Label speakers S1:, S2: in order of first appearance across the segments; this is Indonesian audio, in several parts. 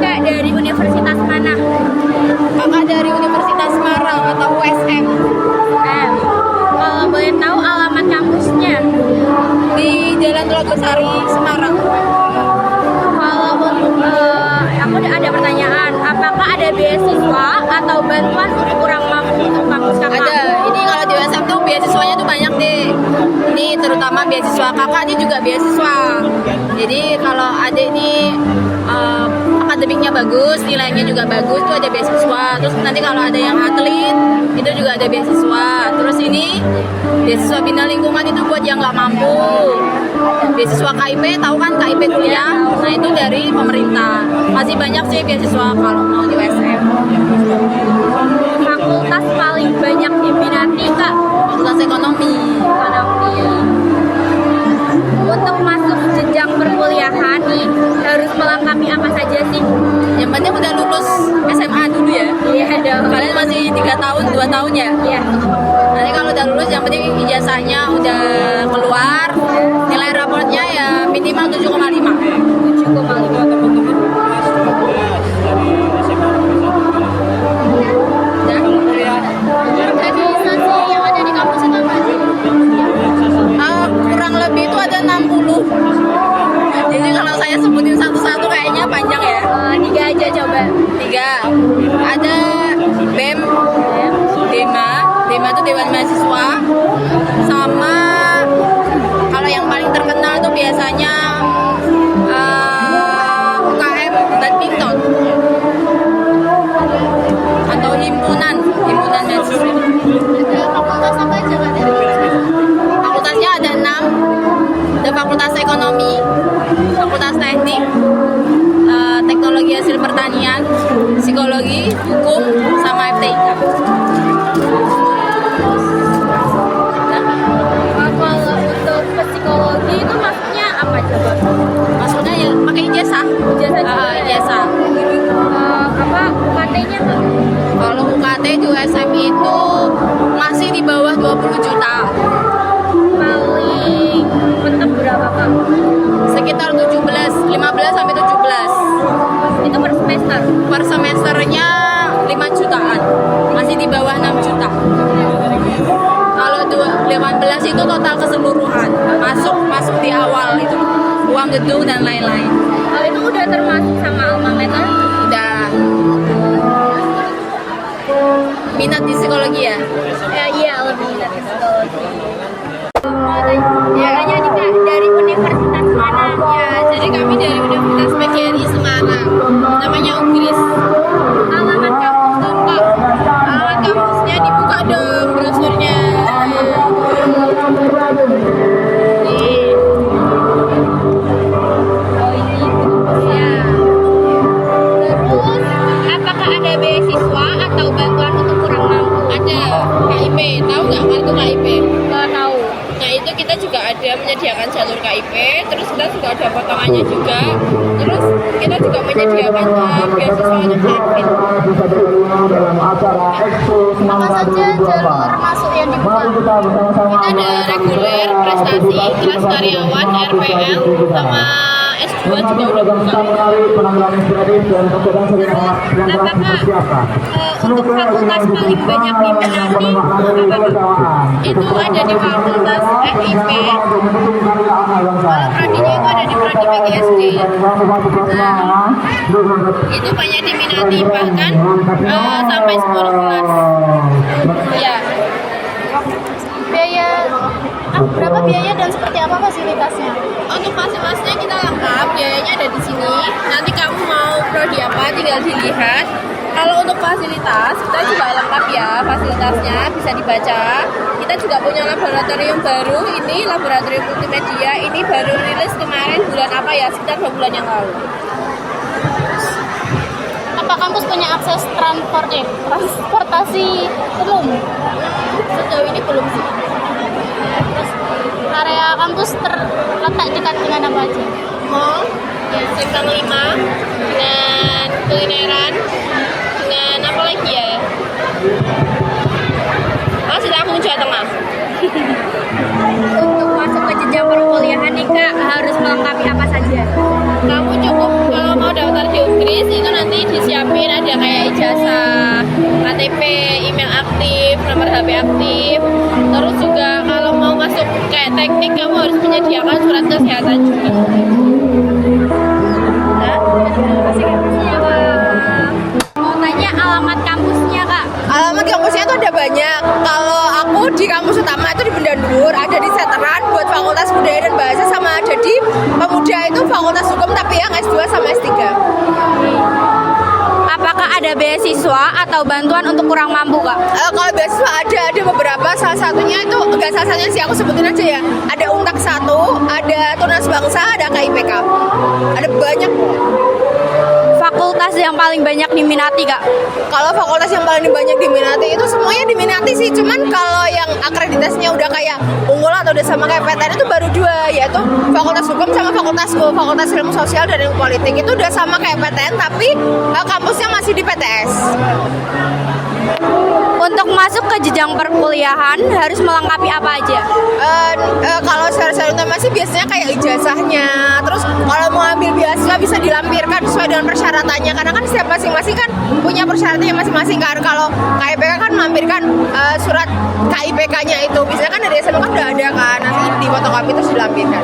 S1: Kak dari universitas mana?
S2: Kakak dari Universitas Semarang atau USM.
S1: Kalau boleh tahu alamat kampusnya?
S2: Di Jalan Telogosari, Semarang.
S1: Kalau aku ada pertanyaan, apakah ada beasiswa atau bantuan untuk kurang mampu untuk kampus kakak?
S2: Ada. Ini kalau di USM tuh beasiswanya tuh banyak deh. Ini terutama beasiswa kakak ini juga beasiswa. Jadi kalau adik ini akademiknya bagus, nilainya juga bagus, tuh ada beasiswa. Terus nanti kalau ada yang atlet, itu juga ada beasiswa. Terus ini beasiswa bina lingkungan itu buat yang nggak mampu. Beasiswa KIP, tahu kan KIP kuliah? Nah itu dari pemerintah. Masih banyak sih beasiswa kalau mau di USM.
S1: Fakultas paling banyak diminati Kak?
S2: Fakultas Ekonomi.
S1: Untuk masuk jenjang perkuliahan nih harus melengkapi apa saja sih?
S2: Yang penting udah lulus SMA dulu ya.
S1: Iya dong.
S2: Kalian masih 3 tahun, 2 tahun ya?
S1: Iya.
S2: Nanti kalau udah lulus yang penting ijazahnya udah keluar, nilai raportnya ya minimal 7,5.
S1: 7,5 teman-teman. Organisasi yang ada di kampus itu apa sih?
S2: Kurang lebih itu ada 60. Jadi kalau saya sebutin satu-satu kayaknya panjang ya.
S1: 3 aja coba.
S2: 3. Ada BEM, DEMA itu Dewan Mahasiswa. Sama kalau yang paling terkenal tuh biasanya UKM badminton atau himpunan mahasiswa.
S1: Fakultas apa aja Kak?
S2: Fakultasnya ada 6. Ada Fakultas Ekonomi, Fakultas Teknik, Teknologi Hasil Pertanian, Psikologi, Hukum, sama FTIK.
S1: Kalau untuk psikologi itu maksudnya apa coba?
S2: Maksudnya ya pakai ijazah. Ijazah.
S1: Apa UKT-nya Kak?
S2: Kalau UKT di USM itu masih di bawah 20 juta.
S1: Paling mentok berapa Kak?
S2: Sekitar 15 sampai 17.
S1: Itu per semester.
S2: Per semesternya 5 jutaan. Masih di bawah 6 juta. Kalau 18 itu total keseluruhan. Masuk di awal itu. Uang gedung dan lain-lain.
S1: Kalau itu udah termasuk sama alma mater?
S2: Udah. Minat di psikologi ya?
S1: Iya, lebih minat di psikologi. Ya, kayaknya nih Kak, dari universitas mana?
S2: Ya, jadi kami dari Universitas PGRI Semarang. Namanya Ugris.
S1: Alamat kampus dong Kak.
S2: Alamat kampusnya dibuka dong brosurnya. Nih.
S1: Oh ini ya. Terus, apakah ada beasiswa atau bantuan untuk kurang mampu?
S2: Ada KIP, tahu nggak kartu KIP?
S1: Nggak tahu.
S2: Nah itu kita juga ada menyediakan jalur KIP, terus kita juga ada potongannya juga, terus kita juga menyediakan beasiswa untuk admin.
S1: Apa saja jalur masuk yang dibuka?
S2: Kita ada reguler, prestasi, kelas karyawan, RPL, sama S2 juga udah buka.
S1: Apakah untuk fakultas paling banyak diminati
S2: Itu ada di fakultas FIP.
S1: kalau pradinya itu ada di prodi PGSD.
S2: Itu banyak diminati bahkan sampai 10 kelas. Ya.
S1: Biaya berapa biaya dan seperti apa fasilitasnya?
S2: Untuk fasilitasnya kita lengkap, biayanya ada di sini. Nanti kamu mau prodi apa tinggal dilihat. Kalau untuk fasilitas kita juga lengkap ya, fasilitasnya bisa dibaca. Kita juga punya laboratorium baru, ini laboratorium multimedia, ini baru rilis kemarin bulan apa ya, sekitar 2 bulan yang lalu.
S1: Apa kampus punya akses transportasi umum?
S2: Sejauh ini belum sih.
S1: Terus area kampus terletak dekat dengan apa aja?
S2: Mall, ya, Simpang 5, dengan kulineran, dengan apa lagi ya? Oh, Silagung Jawa Tengah.
S1: Untuk masuk ke jenjang perkuliahan nih Kak, harus melengkapi apa saja?
S2: Kamu cukup kalau mau daftar di Ugris itu HP aktif. Terus juga kalau mau masuk kayak teknik kamu harus menyediakan surat kesehatan juga. Nah,
S1: Mau tanya alamat kampusnya kak.
S3: Alamat kampusnya itu ada banyak. Kalau aku di kampus utama itu di Bendandur, ada di Seteran buat Fakultas Budaya dan Bahasa, sama ada di Pemuda itu Fakultas Hukum tapi yang S2 sama S3.
S1: Apakah ada beasiswa atau bantuan untuk kurang mampu kak?
S3: Kalau beasiswa ada beberapa, salah satunya itu enggak salah satunya sih, aku sebutin aja ya. Ada Untak 1, ada Tunas Bangsa, ada KIPK. Ada banyak.
S1: Fakultas yang paling banyak diminati kak?
S3: Kalau fakultas yang paling banyak diminati itu semuanya diminati sih, cuman kalau yang akreditasinya udah kayak unggul atau udah sama kayak PTN itu baru 2, yaitu Fakultas Hukum sama Fakultas Ilmu Sosial dan Ilmu Politik. Itu udah sama kayak PTN tapi kampusnya masih di PTS.
S1: Untuk masuk ke jenjang perkuliahan harus melengkapi apa aja?
S3: Kalau syarat-syarat utama sih biasanya kayak ijazahnya. Terus kalau mau ambil beasiswa bisa dilampirkan sesuai dengan persyaratannya. Karena kan setiap masing-masing kan punya persyaratannya masing-masing kan. Kalau KIPK kan melampirkan surat KIPK-nya itu. Biasanya kan dari SMA kan udah ada kan. Nanti di fotokopi terus dilampirkan.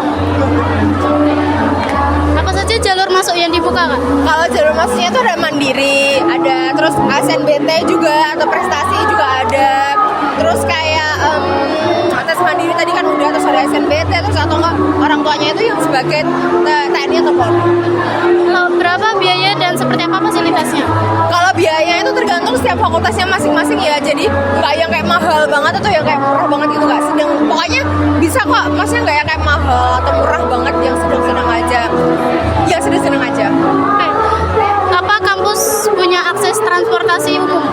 S2: apa saja jalur masuk yang dibuka kak?
S3: Kalau jalur masuknya itu ada mandiri, ada terus SNBT juga atau prestasi juga ada. Terus kayak atas mandiri tadi kan udah, terus ada SNBT terus atau enggak orang tuanya itu yang sebagai TNI atau Polri.
S2: Berapa biaya dan seperti apa fasilitasnya?
S3: Kalau biaya itu tergantung setiap fakultasnya masing-masing ya. Jadi nggak yang kayak mahal banget atau yang kayak murah banget gitu, nggak sedang. Pokoknya bisa kok, maksudnya nggak yang kayak mahal atau murah banget, yang sedang-sedang aja. Yang sedang-sedang aja.
S2: Apa kampus punya akses transportasi umum?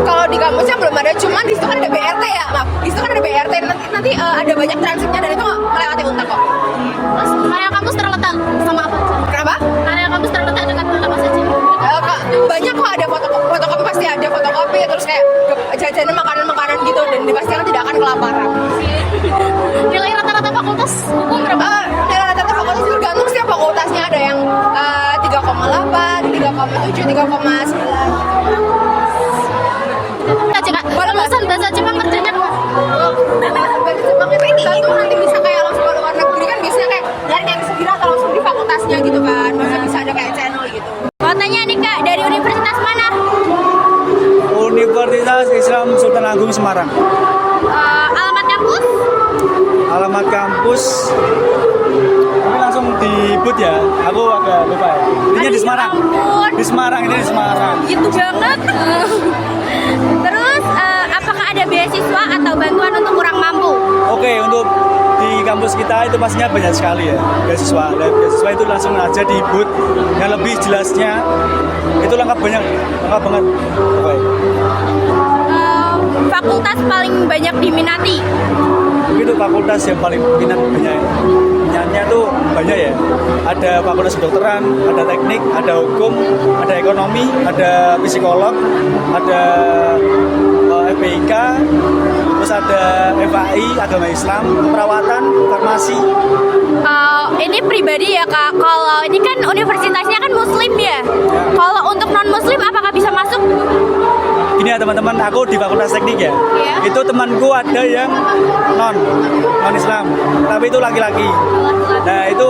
S3: Kalau di kampusnya belum ada, cuman di situ kan ada BRT ya, maaf, di situ kan ada BRT, nanti ada banyak transitnya dan itu melewati Untak kok.
S2: Terus area kampus terletak sama apa?
S3: Kenapa?
S2: Area kampus terletak dekat apa saja?
S3: Banyak kok, ada fotokopi pasti ada fotokopi, terus kayak jajanan makanan-makanan gitu, dan dipastikan tidak akan kelaparan.
S2: Nilai rata-rata fakultas hukum berapa?
S3: Nilai rata-rata fakultas itu tergantung setiap fakultasnya, ada yang 3,8, 3,7, 3,9 gitu.
S2: Lulusan bahasa Jepang kerjanya
S3: Bahasa Jepang itu tergantung, nanti bisa kayak langsung ke luar negeri kan, biasanya kayak dari yang segera atau langsung di fakultasnya gitu kan, bisa ada kayak channel gitu.
S1: Mau tanya nih kak, dari universitas mana?
S4: Universitas Islam Sultan Agung Semarang.
S1: Alamat kampus?
S4: Alamat kampus ini langsung dibut ya, aku agak lupa ya. Intinya di Semarang.
S1: Ampun.
S4: Di Semarang, ini di Semarang.
S1: Gitu banget. Terus apakah ada beasiswa atau bantuan untuk kurang mampu?
S4: Oke, untuk di kampus kita itu pastinya banyak sekali ya beasiswa. Dan beasiswa itu langsung aja dibut. Yang lebih jelasnya itu lengkap banget. Oke.
S1: Fakultas paling banyak diminati?
S4: Itu fakultas yang paling minatnya tuh banyak ya. Ada fakultas kedokteran, ada teknik, ada hukum, ada ekonomi, ada psikolog, ada FPIK, terus ada FAI, agama Islam, perawatan, farmasi.
S1: Ini pribadi ya kak, kalau ini kan universitasnya kan muslim ya. Kalau untuk non muslim apakah bisa masuk?
S4: Gini ya teman-teman, aku di fakultas teknik ya.
S1: Iya.
S4: Itu temanku ada yang non Islam, tapi itu laki-laki. Nah itu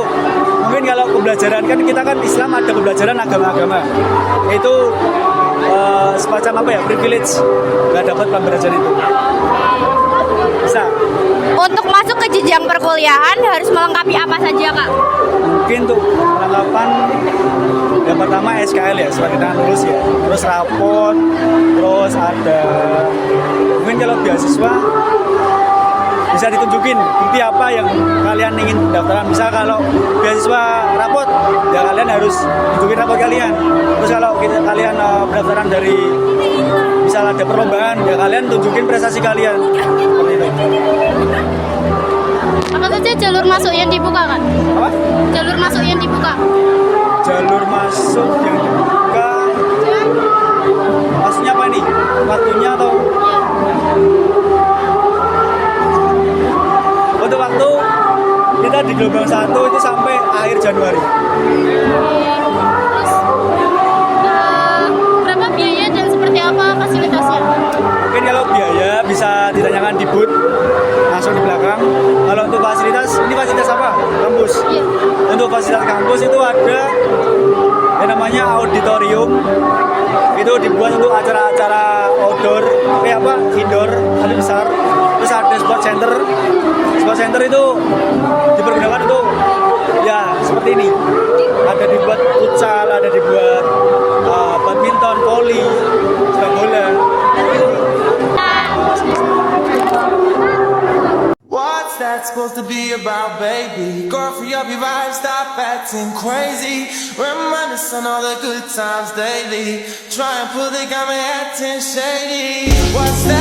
S4: mungkin kalau pembelajaran kan kita kan Islam ada pembelajaran agama-agama. Itu semacam apa ya, privilege, nggak dapat pembelajaran itu. Bisa.
S1: Untuk masuk ke jenjang perkuliahan harus melengkapi apa saja kak?
S4: Mungkin untuk perlengkapan yang pertama SKL ya, surat keterangan lulus ya, terus rapot, terus ada mungkin kalau beasiswa bisa ditunjukin bukti apa yang kalian ingin daftaran. Misal kalau beasiswa rapot ya kalian harus tunjukin rapot kalian. Terus kalau kalian pendaftaran dari misal ada perlombaan ya kalian tunjukin prestasi kalian seperti itu.
S2: Apa saja jalur masuk yang dibuka kan?
S4: Apa?
S2: Jalur masuk yang dibuka.
S4: Jalur masuk yang dibuka maksudnya apa nih? Waktunya atau? Untuk waktu kita di gelombang 1 itu sampai akhir Januari.
S2: Terus berapa biaya dan seperti apa fasilitasnya?
S4: Mungkin kalau biaya Untuk fasilitas kampus itu ada yang namanya auditorium, itu dibuat untuk acara-acara indoor tapi besar. Terus ada sport center itu dipergunakan untuk ya seperti ini, ada dibuat futsal, ada dibuat badminton, voli, sepak bola.
S5: What's that supposed to be about, baby? Girl, free up your vibe, stop acting crazy. Remind us on all the good times daily. Try and pull it, got me acting shady. What's that?